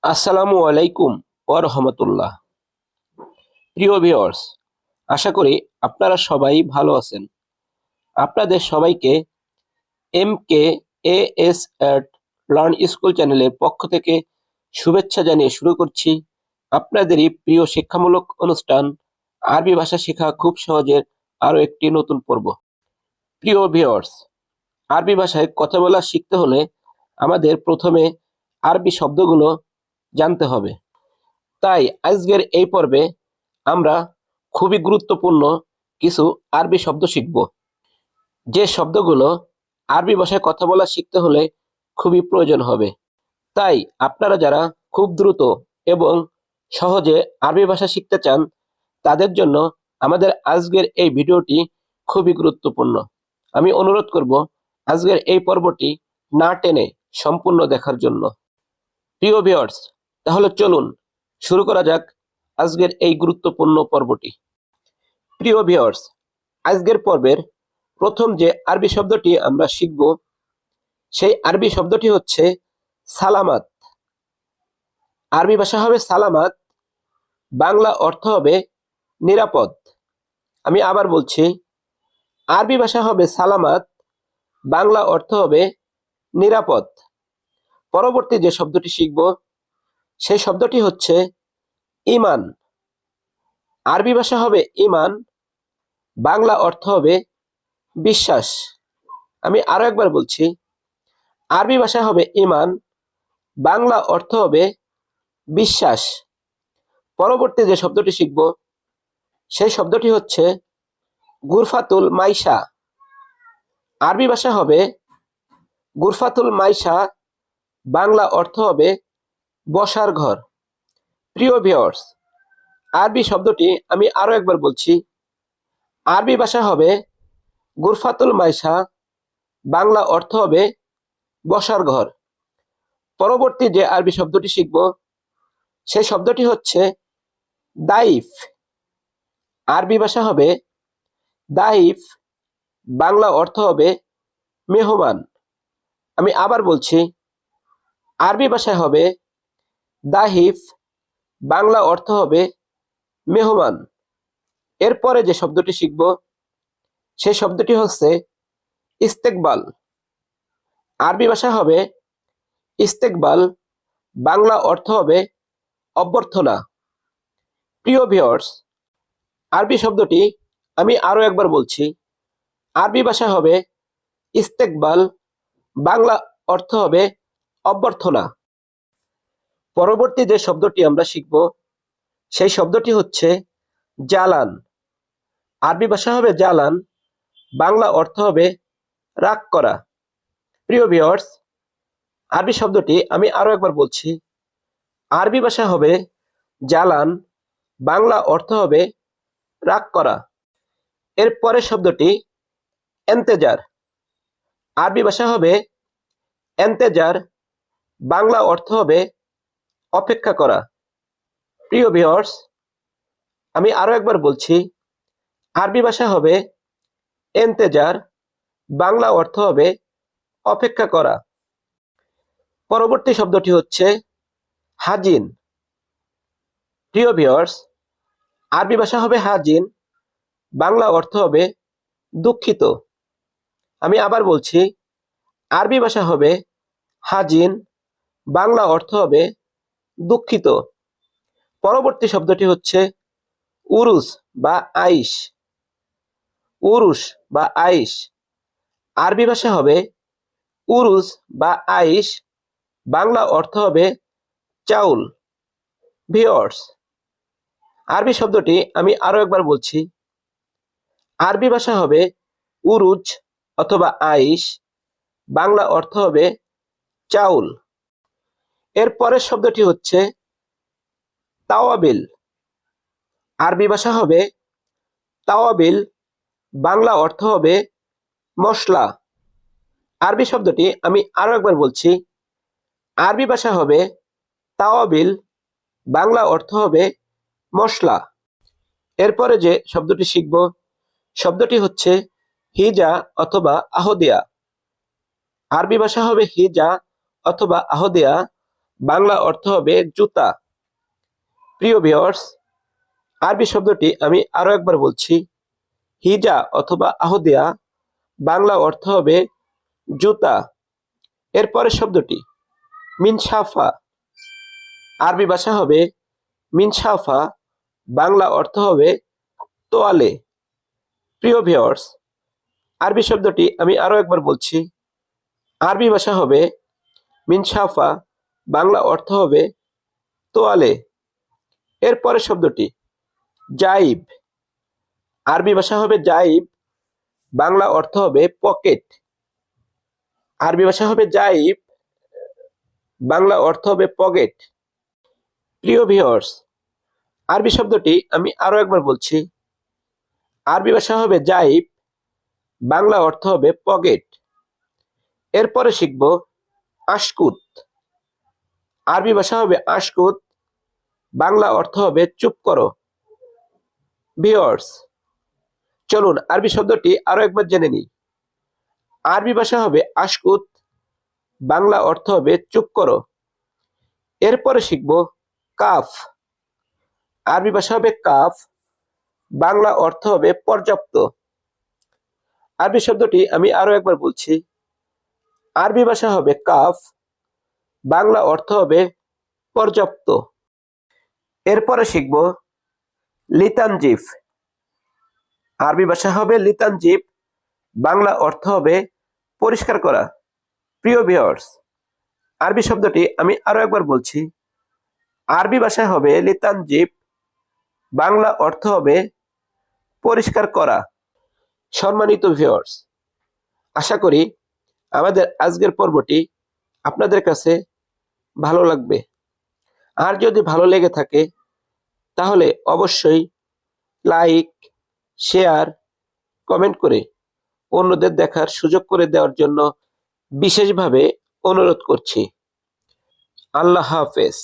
আসসালামু আলাইকুম ওয়া রাহমাতুল্লাহ। প্রিয় ভিউয়ার্স, আশা করি আপনারা সবাই ভালো আছেন। আপনাদের সবাইকে এমকে এএস এট লার্ন স্কুল চ্যানেলের পক্ষ থেকে শুভেচ্ছা জানিয়ে শুরু করছি আপনাদেরই প্রিয় শিক্ষামূলক অনুষ্ঠান আরবি ভাষা শেখা খুব সহজের আরো একটি নতুন পর্ব। প্রিয় ভিউয়ার্স, আরবি ভাষায় কথা বলা শিখতে হলে আমাদের প্রথমে আরবি শব্দগুলো জানতে হবে। তাই আজকের এই পর্বে আমরা খুবই গুরুত্বপূর্ণ কিছু আরবি শব্দ শিখব, যে শব্দগুলো আরবি ভাষায় কথা বলা শিখতে হলে খুবই প্রয়োজন হবে। তাই আপনারা যারা খুব দ্রুত এবং সহজে আরবি ভাষা শিখতে চান, তাদের জন্য আমাদের আজকের এই ভিডিওটি খুবই গুরুত্বপূর্ণ। আমি অনুরোধ করব আজকের এই পর্বটি না টেনে সম্পূর্ণ দেখার জন্য। প্রিয় ভিউয়ার্স, তাহলে চলুন শুরু করা যাক আজকের এই গুরুত্বপূর্ণ পর্বটি। প্রিয় ভিউয়ার্স, আজকের পর্বের প্রথম যে আরবি শব্দটি আমরা শিখব, সেই আরবি শব্দটি হচ্ছে সালামাত। আরবি ভাষা হবে সালামাত, বাংলা অর্থ হবে নিরাপদ। আমি আবার বলছি, আরবি ভাষা হবে সালামাত, বাংলা অর্থ হবে নিরাপদ। পরবর্তী যে শব্দটি শিখব, সেই শব্দটি হচ্ছে ঈমান। আরবি ভাষা হবে ঈমান, বাংলা অর্থ হবে বিশ্বাস। আমি আরো একবার বলছি, আরবি ভাষা হবে ঈমান, বাংলা অর্থ হবে বিশ্বাস। পরবর্তী যে শব্দটি শিখব, সেই শব্দটি হচ্ছে গুরফাতুল মাইশা। আরবি ভাষা হবে গুরফাতুল মাইশা, বাংলা অর্থ হবে বসার ঘর। প্রিয় ভিউয়ার্স, আরবি শব্দটি আমি আরো একবার বলছি, আরবি ভাষা হবে গুরফাতুল মাইশা, বাংলা অর্থ হবে বসার ঘর। পরবর্তী যে আরবি শব্দটি শিখব, সেই শব্দটি হচ্ছে দাইফ। আরবি ভাষা হবে দাইফ, বাংলা অর্থ হবে মেহমান। আমি আবার বলছি, আরবি ভাষায় হবে দাহিফ, বাংলা অর্থ হবে মেহমান। এরপরে যে শব্দটি শিখব, সেই শব্দটি হচ্ছে ইস্তেকবাল। আরবি ভাষা হবে ইস্তেকবাল, বাংলা অর্থ হবে অভ্যর্থনা। প্রিয় ভিউয়ার্স, আরবি শব্দটি আমি আরো একবার বলছি, আরবি ভাষা হবে ইস্তেকবাল, বাংলা অর্থ হবে অভ্যর্থনা। পরবর্তী যে শব্দটি আমরা শিখব, সেই শব্দটি হচ্ছে জালান। আরবি ভাষা হবে জালান, বাংলা অর্থ হবে রাগ করা। প্রিয় ভিউয়ার্স, আরবি শব্দটি আমি আরো একবার বলছি, আরবি ভাষা হবে জালান, বাংলা অর্থ হবে রাগ করা। এর পরের শব্দটি এন্তেজার। আরবি ভাষা হবে এন্তেজার, বাংলা অর্থ হবে অপেক্ষা করা। প্রিয় ভিউয়ার্স, আমি আরো একবার বলছি, আরবি ভাষা হবে এন্তেজার, বাংলা অর্থ হবে অপেক্ষা করা। পরবর্তী শব্দটি হচ্ছে হাজিন। প্রিয় ভিউয়ার্স, আরবি ভাষা হবে হাজিন, বাংলা অর্থ হবে দুঃখিত। আমি আবার বলছি, আরবি ভাষা হবে হাজিন, বাংলা অর্থ হবে দুঃখিত। পরবর্তী শব্দটি হচ্ছে উরুস বা আইশ। উরুস বা আইশ, আরবি ভাষা হবে উরুস বা আইশ, বাংলা অর্থ হবে চাউল। ভিউয়ার্স, আরবি শব্দটি আমি আরো একবার বলছি, আরবি ভাষা হবে উরুজ অথবা আইশ, বাংলা অর্থ হবে চাউল। এর পরের শব্দটি হচ্ছে তাওয়াবিল। আরবি ভাষা হবে তাওয়াবিল, বাংলা অর্থ হবে মশলা। আরবি শব্দটি আমি আরো একবার বলছি, আরবি ভাষা হবে তাওয়াবিল, বাংলা অর্থ হবে মশলা। এরপরে যে শব্দটি শিখব, শব্দটি হচ্ছে হিজা অথবা আহদিয়া। আরবি ভাষা হবে হিজা অথবা আহদিয়া, বাংলা অর্থ হবে জুতা। প্রিয় ভিউয়ার্স, আরবি শব্দটি আমি আরো একবার বলছি। হিজা অথবা আহদিয়া বাংলা অর্থ হবে জুতা। এরপরের শব্দটি মিনসাফা, আরবি ভাষা হবে মিনসাফা, বাংলা অর্থ হবে তোয়ালে। প্রিয় ভিউয়ার্স, আরবি শব্দটি আমি আরো একবার বলছি। আরবি ভাষা হবে মিনসাফা, বাংলা অর্থ হবে তোয়ালে। এরপরের শব্দটি জাইব, আরবি ভাষা হবে জাইব, বাংলা অর্থ হবে পকেট। আরবি ভাষা হবে জাইব, বাংলা অর্থ হবে পকেট। প্রিয় ভিউয়ার্স, আরবি শব্দটি আমি আরো একবার বলছি। আরবি ভাষা হবে জাইব, বাংলা অর্থ হবে পকেট। এরপরে শিখব আশকুত, আরবি ভাষা হবে আশকুত, বাংলা অর্থ হবে চুপ করো। ভিউয়ার্স, চলুন আরবি শব্দটি আরো একবার জেনে নিই। আরবি ভাষা হবে আশকুত, বাংলা অর্থ হবে চুপ করো। এরপরে শিখব কাফ, আরবি ভাষা হবে কাফ, বাংলা অর্থ হবে পর্যাপ্ত। আরবি শব্দটি আমি আরো একবার বলছি। আরবি ভাষা হবে কাফ, বাংলা অর্থ হবে পর্যাপ্ত। এরপরে শিখব লিতানজিফ, আরবি ভাষা হবে লিতানজিফ, বাংলা অর্থ হবে পরিষ্কার করা। প্রিয় ভিউয়ার্স, আরবি শব্দটি আমি আরো একবার বলছি। আরবি ভাষায় হবে লিতানজিফ, বাংলা অর্থ হবে পরিষ্কার করা। সম্মানিত ভিউয়ার্স, আশা করি আমাদের আজকের পর্বটি আপনাদের কাছে ভালো লাগবে। আর যদি ভালো লেগে থাকে তাহলে অবশ্যই লাইক, শেয়ার, কমেন্ট করে অন্যদের দেখার সুযোগ করে দেওয়ার জন্য বিশেষভাবে অনুরোধ করছি। আল্লাহ হাফেজ।